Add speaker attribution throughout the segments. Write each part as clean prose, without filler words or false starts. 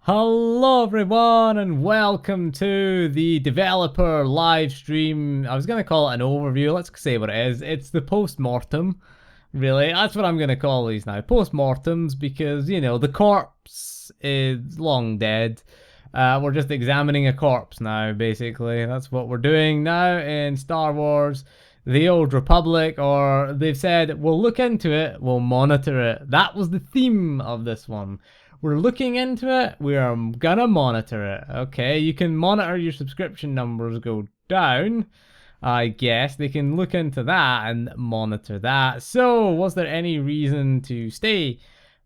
Speaker 1: Hello everyone and welcome to the developer live stream. I was going to call it an overview. Let's say what it is. It's the post-mortem, really. That's what I'm going to call these now. Post-mortems because, you know, the corpse is long dead. We're just examining a corpse now, basically. That's what we're doing now in Star Wars The Old Republic, or they've said, we'll look into it, we'll monitor it. That was the theme of this one. We're looking into it, we are gonna monitor it. Okay, you can monitor your subscription numbers go down. I guess they can look into that and monitor that. So, was there any reason to stay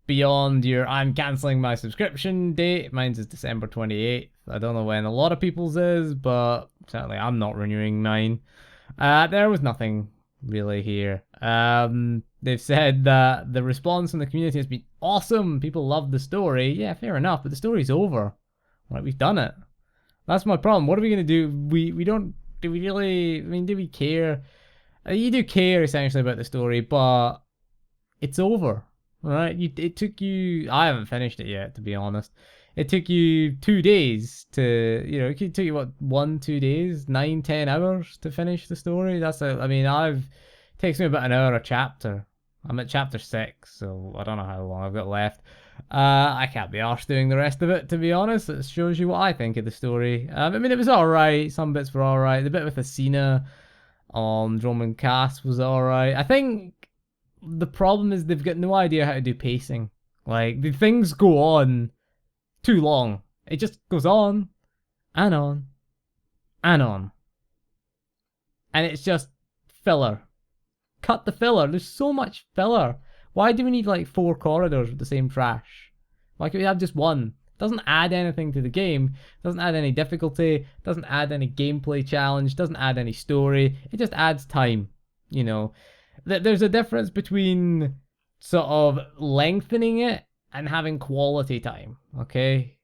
Speaker 1: beyond your I'm cancelling my subscription date? Mine's is December 28th. I don't know when a lot of people's is, but certainly I'm not renewing mine. There was nothing really here. They've said that the response from the community has been awesome. People love the story. Yeah, fair enough, but the story's over. Right, we've done it. That's my problem. What are we gonna do? We don't. Do we really? I mean, do we care? You do care essentially about the story, but it's over. Right? It took you. I haven't finished it yet, to be honest. It took you 2 days to, you know, it took you what, 1-2 days, 9-10 hours to finish the story. That's I mean, it takes me about an hour a chapter. I'm at chapter 6, so I don't know how long I've got left. I can't be arsed doing the rest of it, to be honest. It shows you what I think of the story. I mean, it was alright. Some bits were alright. The bit with Athena on Roman Cass was alright. I think the problem is they've got no idea how to do pacing. Like, the things go on too long. It just goes on and on and on. And it's just filler. Cut the filler. There's so much filler. Why do we need like 4 corridors with the same trash? Why can't we have just one? It doesn't add anything to the game. It doesn't add any difficulty. It doesn't add any gameplay challenge. It doesn't add any story. It just adds time. You know, there's a difference between sort of lengthening it and having quality time. Okay,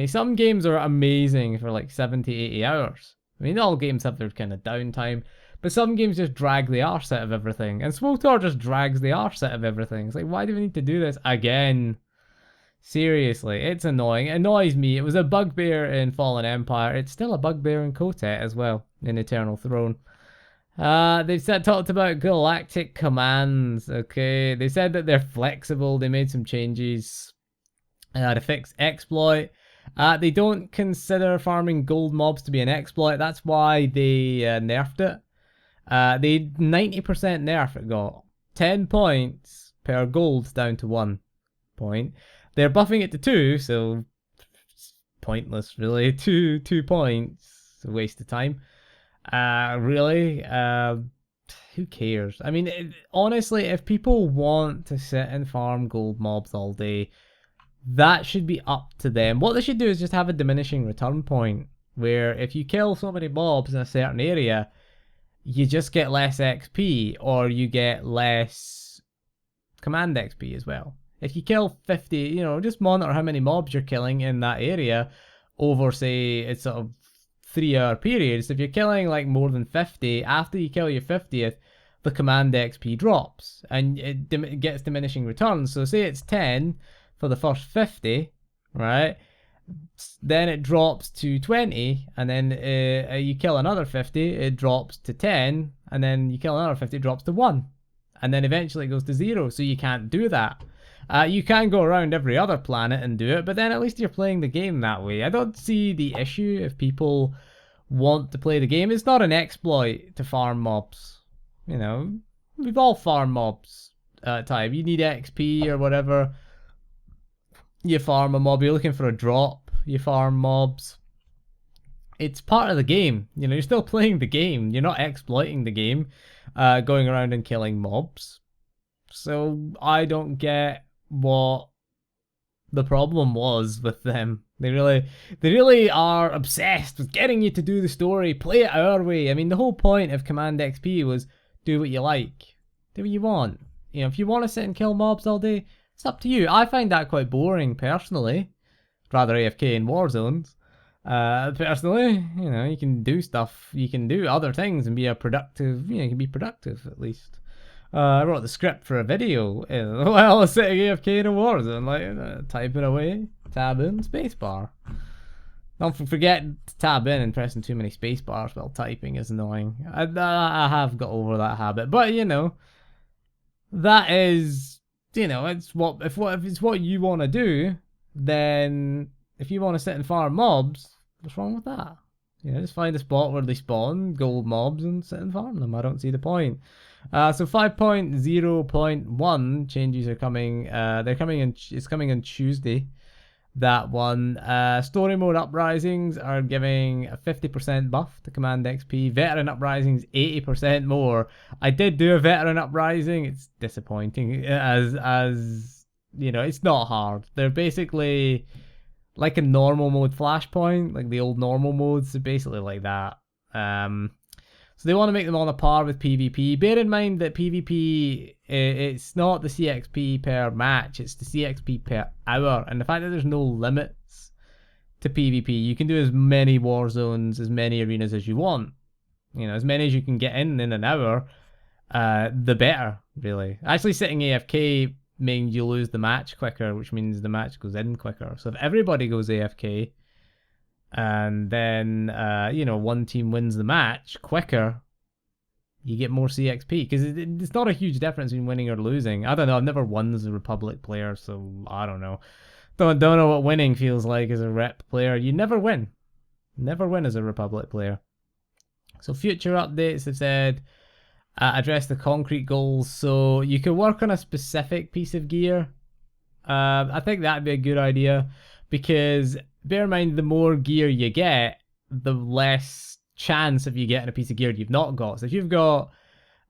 Speaker 1: some games are amazing for like 70-80 hours. I mean, all games have their kind of downtime, but some games just drag the arse out of everything, and SWTOR just drags the arse out of everything. It's like, why do we need to do this again? Seriously, it's annoying. It annoys me. It was a bugbear in Fallen Empire. It's still a bugbear in KOTOR as well, in Eternal Throne. They've talked about galactic commands. Okay, they said that they're flexible. They made some changes to fix exploit. They don't consider farming gold mobs to be an exploit. That's why they nerfed it. They 90% nerf it got. 10 points per gold down to 1 point. They're buffing it to 2, so pointless really. 2 points, a waste of time. Really? Who cares? I mean, honestly, if people want to sit and farm gold mobs all day, that should be up to them. What they should do is just have a diminishing return point, where if you kill so many mobs in a certain area, you just get less XP, or you get less command XP as well. If you kill 50, you know, just monitor how many mobs you're killing in that area over, say, it's sort of 3-hour periods. If you're killing like more than 50, after you kill your 50th, the command XP drops and it gets diminishing returns. So say it's 10 for the first 50, right? Then it drops to 20, and then you kill another 50, it drops to 10, and then you kill another 50, it drops to 1. And then eventually it goes to 0, so you can't do that. You can go around every other planet and do it, but then at least you're playing the game that way. I don't see the issue if people want to play the game. It's not an exploit to farm mobs. You know, we've all farmed mobs at time. You need XP or whatever. You farm a mob, you're looking for a drop, you farm mobs. It's part of the game. You know, you're still playing the game. You're not exploiting the game, going around and killing mobs. So I don't get what the problem was with them. They really are obsessed with getting you to do the story, play it our way. I mean, the whole point of Command XP was do what you like, do what you want. You know, if you want to sit and kill mobs all day, it's up to you. I find that quite boring personally. Rather AFK in war zones. Personally, you know, you can do stuff, you can do other things and be a productive, you know, you can be productive at least. I wrote the script for a video while I was sitting AFK in a Warzone, like typing away, tab in, spacebar. Don't forget to tab in, and pressing too many space bars while typing is annoying. I have got over that habit, but you know, that is, you know, it's what if it's what you want to do, then if you want to sit and farm mobs, what's wrong with that? You know, just find a spot where they spawn gold mobs and sit and farm them. I don't see the point. So 5.0.1 changes are coming. They're coming in. It's coming on Tuesday. That one. Story mode uprisings are giving a 50% buff to command XP. Veteran uprisings 80% more. I did do a veteran uprising. It's disappointing as you know, it's not hard. They're basically like a normal mode flashpoint, like the old normal modes. They're basically like that. So they want to make them on a par with PvP. Bear in mind that PvP, it's not the CXP per match, it's the CXP per hour. And the fact that there's no limits to PvP, you can do as many war zones, as many arenas as you want. You know, as many as you can get in an hour, the better, really. Actually, sitting AFK means you lose the match quicker, which means the match goes in quicker. So if everybody goes AFK, and then you know, one team wins the match quicker, you get more CXP, because it's not a huge difference between winning or losing. I don't know, I've never won as a Republic player, so I don't know. Don't know what winning feels like as a rep player. You never win as a Republic player. So future updates have said address the concrete goals, so you can work on a specific piece of gear. I think that'd be a good idea, because bear in mind, the more gear you get, the less chance of you getting a piece of gear you've not got. So if you've got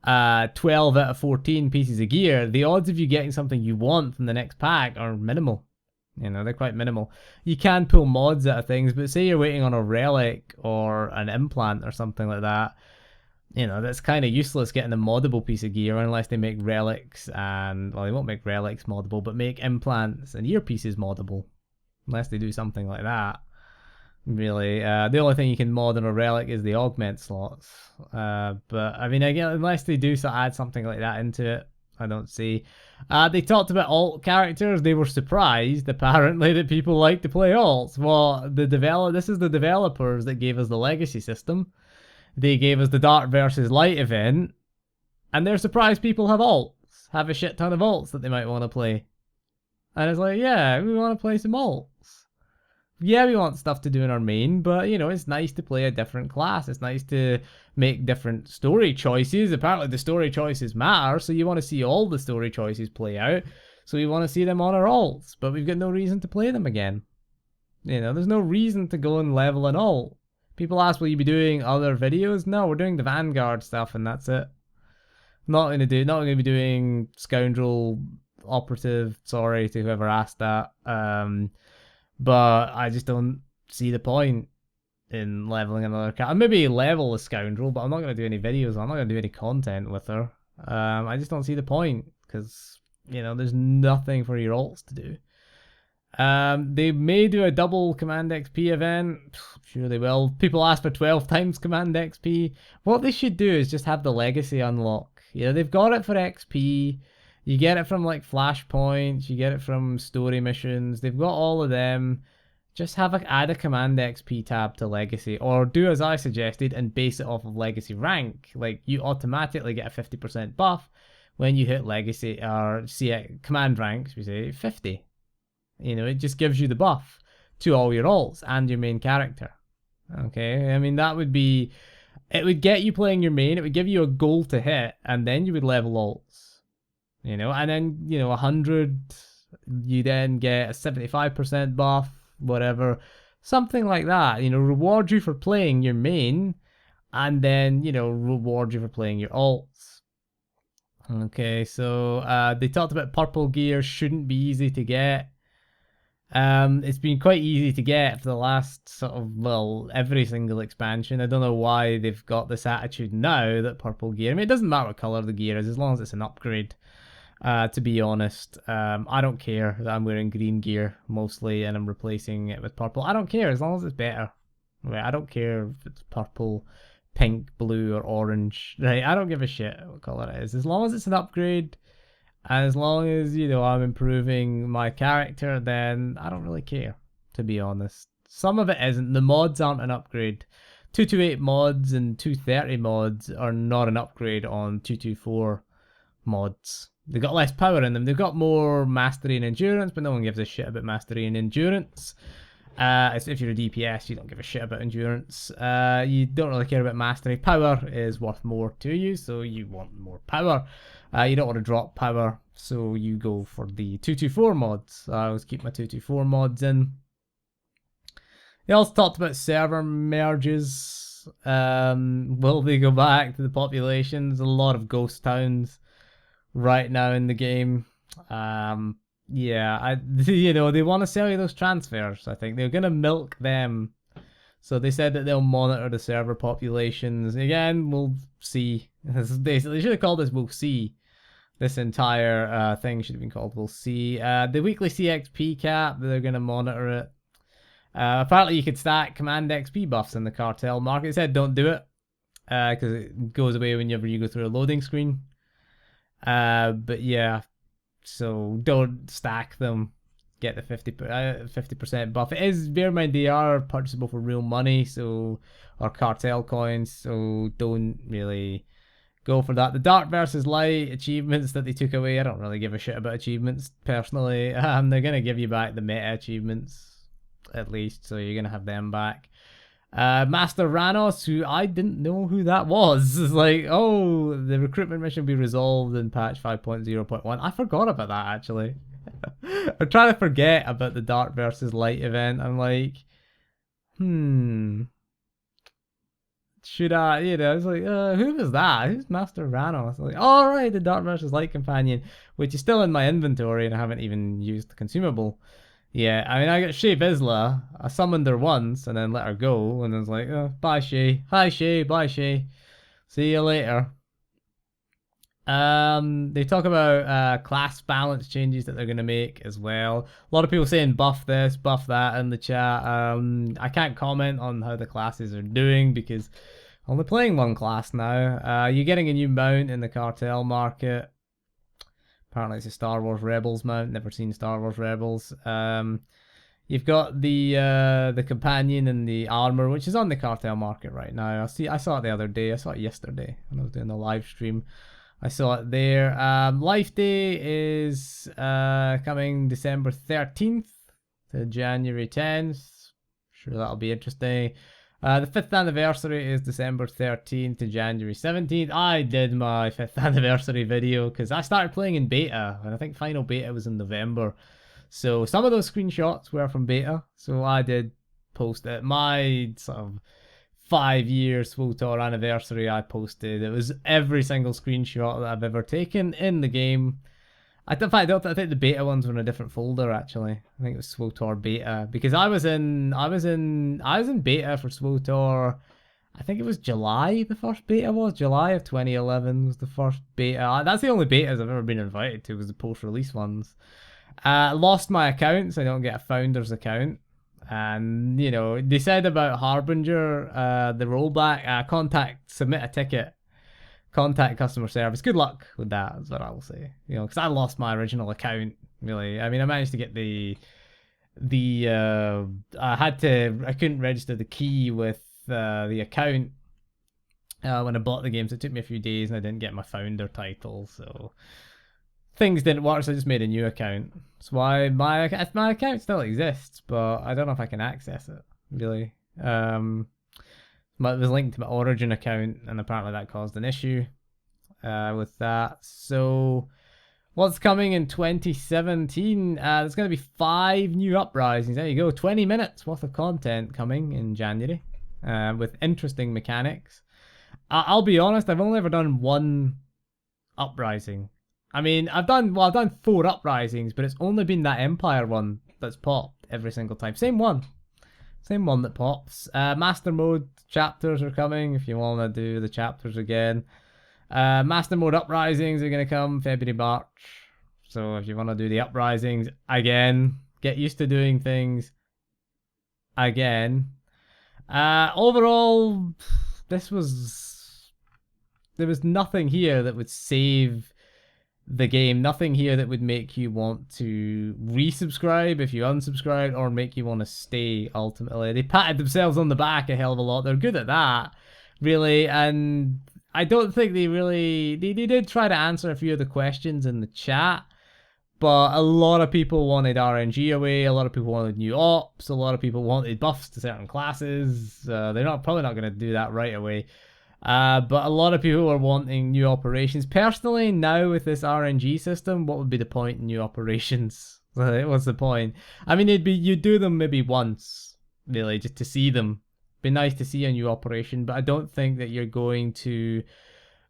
Speaker 1: 12 out of 14 pieces of gear, the odds of you getting something you want from the next pack are minimal. You know, they're quite minimal. You can pull mods out of things, but say you're waiting on a relic or an implant or something like that, you know, that's kind of useless getting a moddable piece of gear unless they make relics and, well, they won't make relics moddable, but make implants and earpieces moddable. Unless they do something like that, really. The only thing you can mod in a relic is the augment slots. But I mean, again, unless they do add something like that into it, I don't see. They talked about alt characters. They were surprised, apparently, that people like to play alts. Well, this is the developers that gave us the legacy system. They gave us the dark versus light event, and they're surprised people have alts, have a shit ton of alts that they might want to play. And it's like, yeah, we want to play some alts. Yeah, we want stuff to do in our main, but, you know, it's nice to play a different class. It's nice to make different story choices. Apparently the story choices matter, so you want to see all the story choices play out. So we want to see them on our alts, but we've got no reason to play them again. You know, there's no reason to go and level an alt. People ask, will you be doing other videos? No, we're doing the Vanguard stuff, and that's it. Not going to be doing Scoundrel Operative, sorry to whoever asked that, but I just don't see the point in leveling another cat. Maybe level a Scoundrel, but I'm not going to do any videos, I'm not going to do any content with her. I just don't see the point, because, you know, there's nothing for your alts to do. They may do a double command XP event. Sure they will. People ask for 12 times command XP. What they should do is just have the legacy unlock. You know, they've got it for XP. You get it from like flashpoints, you get it from story missions. They've got all of them. Just add a command XP tab to legacy, or do as I suggested and base it off of legacy rank. Like, you automatically get a 50% buff when you hit legacy, or command rank, we say 50. You know, it just gives you the buff to all your alts and your main character. Okay, I mean, that would be, it would get you playing your main, it would give you a goal to hit, and then you would level alts. You know, and then, you know, 100, you then get a 75% buff, whatever. Something like that, you know, reward you for playing your main, and then, you know, reward you for playing your alts. Okay, so they talked about purple gear shouldn't be easy to get. It's been quite easy to get for the last sort of, well, every single expansion. I don't know why they've got this attitude now that purple gear, I mean, it doesn't matter what color the gear is as long as it's an upgrade. To be honest, I don't care that I'm wearing green gear mostly and I'm replacing it with purple. I don't care as long as it's better. Right? I don't care if it's purple, pink, blue, or orange. Right? I don't give a shit what color it is. As long as it's an upgrade, and as long as, you know, I'm improving my character, then I don't really care, to be honest. Some of it isn't. The mods aren't an upgrade. 228 mods and 230 mods are not an upgrade on 224 mods. They've got less power in them. They've got more mastery and endurance, but no one gives a shit about mastery and endurance. If you're a DPS, you don't give a shit about endurance. You don't really care about mastery. Power is worth more to you, so you want more power. You don't want to drop power, so you go for the 224 mods. I always keep my 224 mods in. They also talked about server merges. Will they go back to the populations? A lot of ghost towns right now in the game. Yeah, you know, they want to sell you those transfers. I think they're gonna milk them. So they said that they'll monitor the server populations. Again, we'll see. They should have called this "We'll See." This entire thing should have been called "We'll See." The weekly CXP cap, they're gonna monitor it. Apparently, you could stack command XP buffs in the cartel market. It said don't do it because it goes away whenever you go through a loading screen. But yeah, so don't stack them. Get the 50% buff. It is, bear in mind, they are purchasable for real money, so, or cartel coins, so don't really go for that. The Dark versus Light achievements that they took away, I don't really give a shit about achievements personally. They're gonna give you back the meta achievements at least, so you're gonna have them back. Master Ranos, who I didn't know who that was. It's like, oh, the recruitment mission will be resolved in patch 5.0.1. I forgot about that actually. I'm trying to forget about the Dark versus Light event. I'm like, should I, you know, it's like, who was that? Who's Master Ranos? Like, all right, the Dark versus Light companion, which is still in my inventory and I haven't even used the consumable. Yeah, I mean, I got Shay Vizsla. I summoned her once and then let her go, and I was like, oh, bye Shay. Hi Shay, bye Shay. See you later. They talk about class balance changes that they're going to make as well. A lot of people saying buff this, buff that in the chat. I can't comment on how the classes are doing because I'm only playing one class now. You're getting a new mount in the cartel market. Apparently it's a Star Wars Rebels mount. Never seen Star Wars Rebels. You've got the companion and the armor, which is on the cartel market right now. I saw it the other day. I saw it yesterday when I was doing the live stream. I saw it there. Life Day is coming December 13th to January 10th. Sure, that'll be interesting. The 5th anniversary is December 13th to January 17th. I did my 5th anniversary video because I started playing in beta, and I think final beta was in November. So some of those screenshots were from beta, so I did post it. My sort of 5-year SWTOR anniversary I posted. It was every single screenshot that I've ever taken in the game. I think the beta ones were in a different folder actually. I think it was SWTOR beta because I was in beta for SWTOR. I think it was July the first beta was. July of 2011 was the first beta. That's the only betas I've ever been invited to, was the post-release ones. Lost my account, so I don't get a founder's account. And, you know, they said about Harbinger, the rollback, submit a ticket, contact customer service. Good luck with that, is what I will say. You know, because I lost my original account, really. I mean, I managed to get I couldn't register the key with the account when I bought the game, so it took me a few days and I didn't get my founder title, so things didn't work, so I just made a new account. That's why my account still exists, but I don't know if I can access it, really. It was linked to my Origin account, and apparently that caused an issue with that. So what's coming in 2017? There's going to be 5 new uprisings. There you go, 20 minutes worth of content coming in January with interesting mechanics. I'll be honest, I've only ever done one uprising. I mean, I've done 4 uprisings, but it's only been that Empire one that's popped every single time. Same one that pops. Master Mode chapters are coming if you want to do the chapters again. Master Mode uprisings are going to come February, March. So if you want to do the uprisings again, get used to doing things again. Overall, this was... There was nothing here that would save the game. Nothing here that would make you want to resubscribe if you unsubscribed, or make you want to stay, ultimately. They patted themselves on the back a hell of a lot. They're good at that, really. And I don't think they really... They did try to answer a few of the questions in the chat, but a lot of people wanted RNG away, a lot of people wanted new ops, a lot of people wanted buffs to certain classes. They're probably not going to do that right away. But a lot of people are wanting new operations. Personally, now with this RNG system, what would be the point in new operations? What's the point? I mean, you do them maybe once, really, just to see them. Be nice to see a new operation, but I don't think that you're going to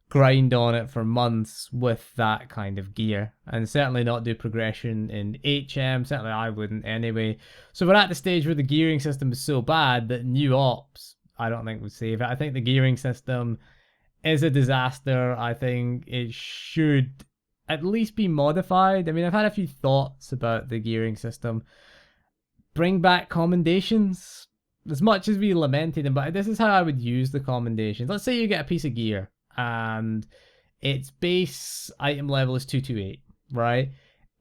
Speaker 1: grind on it for months with that kind of gear, and certainly not do progression in HM. Certainly I wouldn't anyway. So we're at the stage where the gearing system is so bad that new ops, I don't think, would save it. I think the gearing system is a disaster. I think it should at least be modified. I mean, I've had a few thoughts about the gearing system. Bring back commendations. As much as we lamented them, but this is how I would use the commendations. Let's say you get a piece of gear and its base item level is 228, right?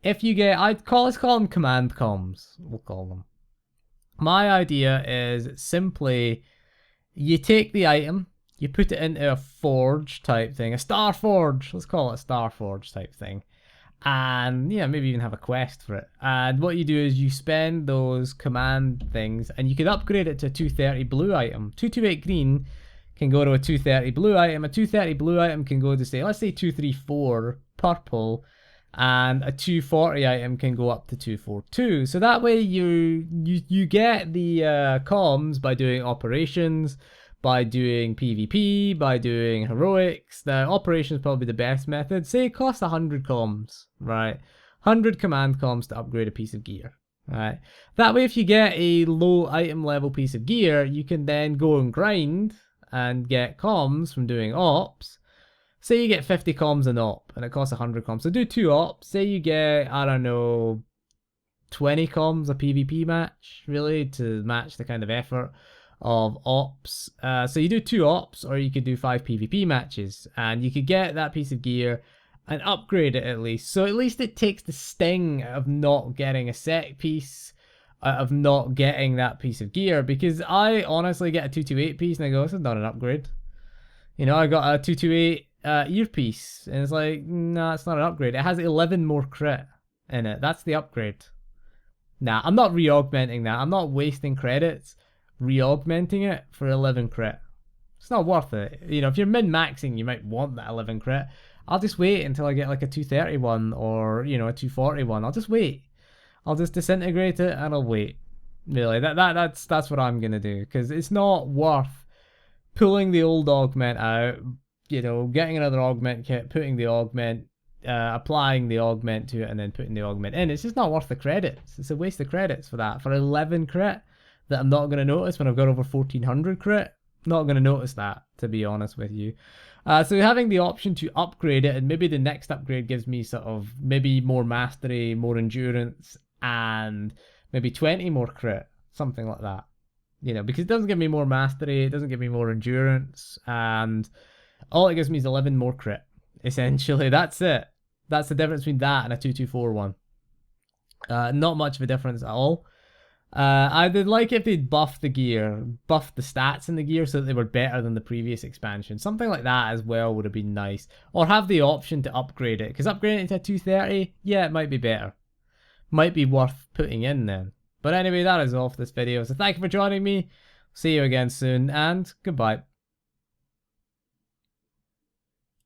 Speaker 1: If you get, let's call them command comms, we'll call them. My idea is simply, you take the item, you put it into a forge type thing, a star forge, let's call it a star forge type thing. And yeah, maybe even have a quest for it. And what you do is you spend those command things, and you can upgrade it to a 230 blue item. 228 green can go to a 230 blue item. A 230 blue item can go to, say, let's say 234 purple, and a 240 item can go up to 242. So that way you get the comms by doing operations, by doing PvP, by doing heroics. The operation is probably the best method. Say it costs 100 comms, right? 100 command comms to upgrade a piece of gear, right? That way, if you get a low item level piece of gear, you can then go and grind and get comms from doing ops. Say you get 50 comms an op, and it costs 100 comms. So do 2 ops. Say you get, I don't know, 20 comms a PvP match, really, to match the kind of effort of ops. So you do 2 ops, or you could do 5 PvP matches, and you could get that piece of gear and upgrade it at least. So at least it takes the sting of not getting a set piece, of not getting that piece of gear, because I honestly get a 228 piece and I go, this is not an upgrade. You know, I got a 228 earpiece, and it's like, no, it's not an upgrade. It has 11 more crit in it. That's the upgrade. Nah, I'm not re-augmenting that. I'm not wasting credits re-augmenting it for 11 crit. It's not worth it. You know, if you're min-maxing, you might want that 11 crit. I'll just wait until I get like a 231 or, you know, a 241. I'll just wait. I'll just disintegrate it and I'll wait. Really, that's what I'm gonna do, because it's not worth pulling the old augment out, you know, getting another augment kit, putting the augment, applying the augment to it, and then putting the augment in. It's just not worth the credits. It's a waste of credits for that. For 11 crit that I'm not going to notice when I've got over 1400 crit. Not going to notice that, to be honest with you. So having the option to upgrade it, and maybe the next upgrade gives me sort of maybe more mastery, more endurance, and maybe 20 more crit, something like that. You know, because it doesn't give me more mastery, it doesn't give me more endurance, and all it gives me is 11 more crit. Essentially, that's it. That's the difference between that and a 2241. Not much of a difference at all. I did like if they'd buff the gear, buff the stats in the gear so that they were better than the previous expansion. Something like that as well would have been nice. Or have the option to upgrade it, because upgrading it to a 230, yeah, it might be better. Might be worth putting in then. But anyway, that is all for this video. So thank you for joining me. See you again soon, and goodbye.